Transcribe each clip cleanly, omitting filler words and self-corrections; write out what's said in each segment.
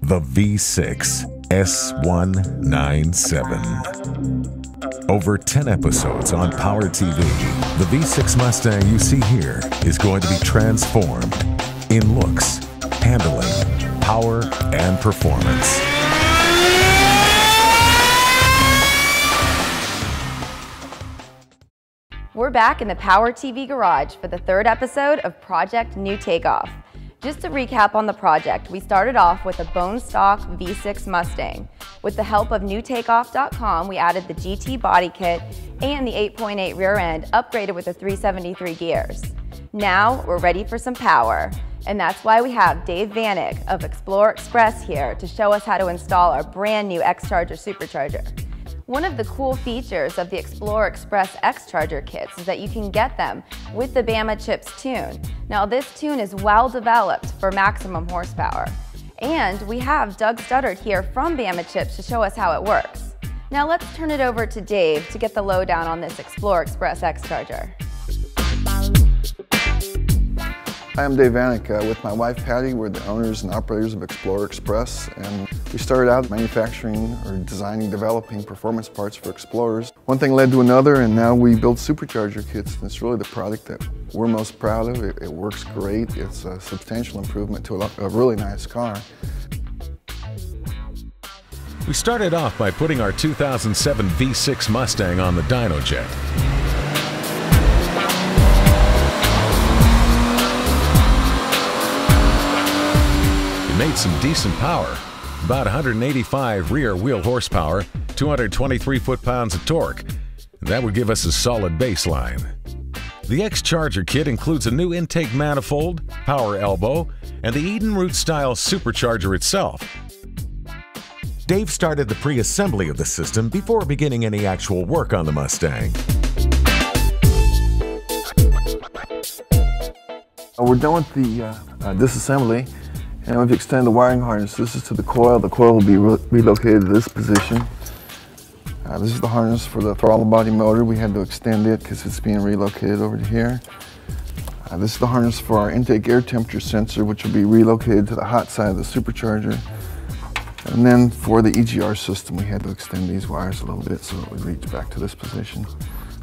the V6 S197. Over 10 episodes on Power TV, the V6 Mustang you see here is going to be transformed in looks, handling, power, and performance. We're back in the Power TV garage for the third episode of Project New Takeoff. Just to recap on the project, we started off with a bone stock V6 Mustang. With the help of newtakeoff.com, we added the GT body kit and the 8.8 rear end upgraded with the 373 gears. Now we're ready for some power. And that's why we have Dave Vanek of Explorer Express here to show us how to install our brand new X-Charger Supercharger. One of the cool features of the Explorer Express X-Charger kits is that you can get them with the Bama Chips tune. Now this tune is well developed for maximum horsepower. And we have Doug Studdard here from Bama Chips to show us how it works. Now let's turn it over to Dave to get the lowdown on this Explorer Express X-Charger. Hi, I'm Dave Vanek with my wife Patty. We're the owners and operators of Explorer Express, and we started out manufacturing or designing, developing performance parts for Explorers. One thing led to another, and now we build Supercharger kits, and it's really the product that we're most proud of. It works great. It's a substantial improvement to a really nice car. We started off by putting our 2007 V6 Mustang on the dyno jet. Made some decent power, about 185 rear wheel horsepower, 223 foot-pounds of torque, and that would give us a solid baseline. The X-Charger kit includes a new intake manifold, power elbow, and the Edenroot style supercharger itself. Dave started the pre-assembly of the system before beginning any actual work on the Mustang. We're done with the disassembly. And we've extended the wiring harness. This is to the coil. The coil will be relocated to this position. This is the harness for the throttle body motor. We had to extend it because it's being relocated over to here. This is the harness for our intake air temperature sensor, which will be relocated to the hot side of the supercharger. And then for the EGR system, we had to extend these wires a little bit so it would reach back to this position.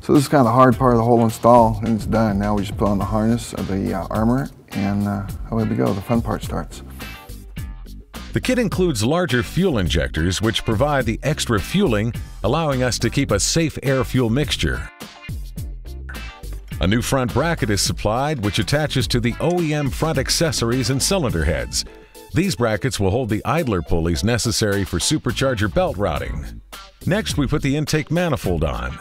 So this is kind of the hard part of the whole install, and it's done. Now we just put on the harness of the armor, and away we go. The fun part starts. The kit includes larger fuel injectors which provide the extra fueling, allowing us to keep a safe air-fuel mixture. A new front bracket is supplied which attaches to the OEM front accessories and cylinder heads. These brackets will hold the idler pulleys necessary for supercharger belt routing. Next, we put the intake manifold on.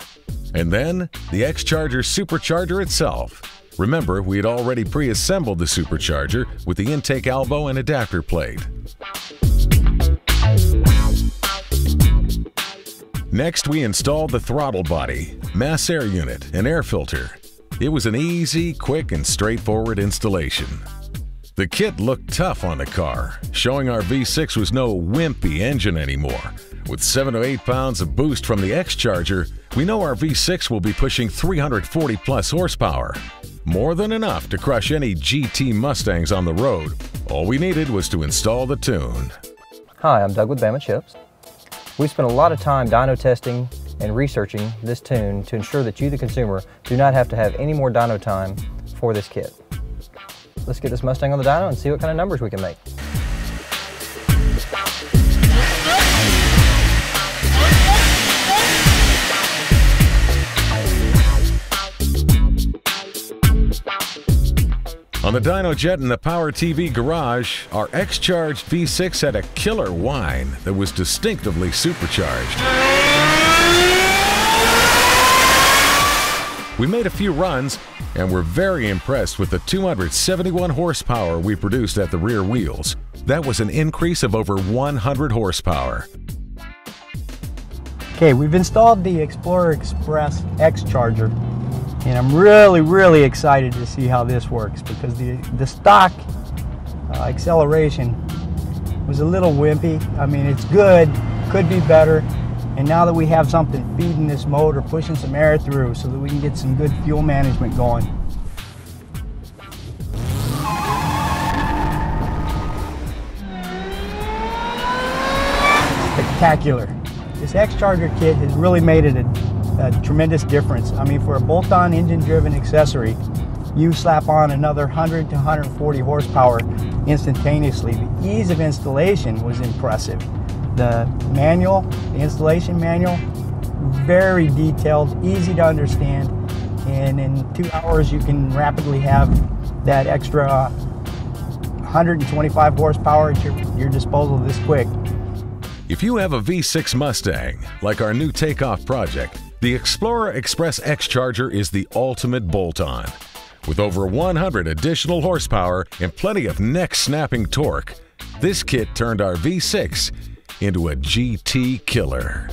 And then, the X-Charger Supercharger itself. Remember, we had already pre-assembled the Supercharger with the intake elbow and adapter plate. Next, we installed the throttle body, mass air unit, and air filter. It was an easy, quick, and straightforward installation. The kit looked tough on the car, showing our V6 was no wimpy engine anymore. With 7 to 8 pounds of boost from the X-Charger, we know our V6 will be pushing 340 plus horsepower. More than enough to crush any GT Mustangs on the road. All we needed was to install the tune. Hi, I'm Doug with Bama Chips. We spent a lot of time dyno testing and researching this tune to ensure that you, the consumer, do not have to have any more dyno time for this kit. Let's get this Mustang on the dyno and see what kind of numbers we can make. On the dyno jet in the Power TV garage, our X-Charged V6 had a killer whine that was distinctively supercharged. We made a few runs and were very impressed with the 271 horsepower we produced at the rear wheels. That was an increase of over 100 horsepower. Okay, we've installed the Explorer Express X-Charger, and I'm really excited to see how this works, because the stock acceleration was a little wimpy. I mean, it's good, could be better, and now that we have something feeding this motor, pushing some air through so that we can get some good fuel management going. spectacular. This X-Charger kit has really made it a tremendous difference. I mean, for a bolt-on engine-driven accessory, you slap on another 100 to 140 horsepower instantaneously. The ease of installation was impressive. The manual, the installation manual, very detailed, easy to understand, and in 2 hours you can rapidly have that extra 125 horsepower at your disposal this quick. If you have a V6 Mustang, like our new takeoff project, the Explorer Express X-Charger is the ultimate bolt-on. With over 100 additional horsepower and plenty of neck-snapping torque, this kit turned our V6 into a GT killer.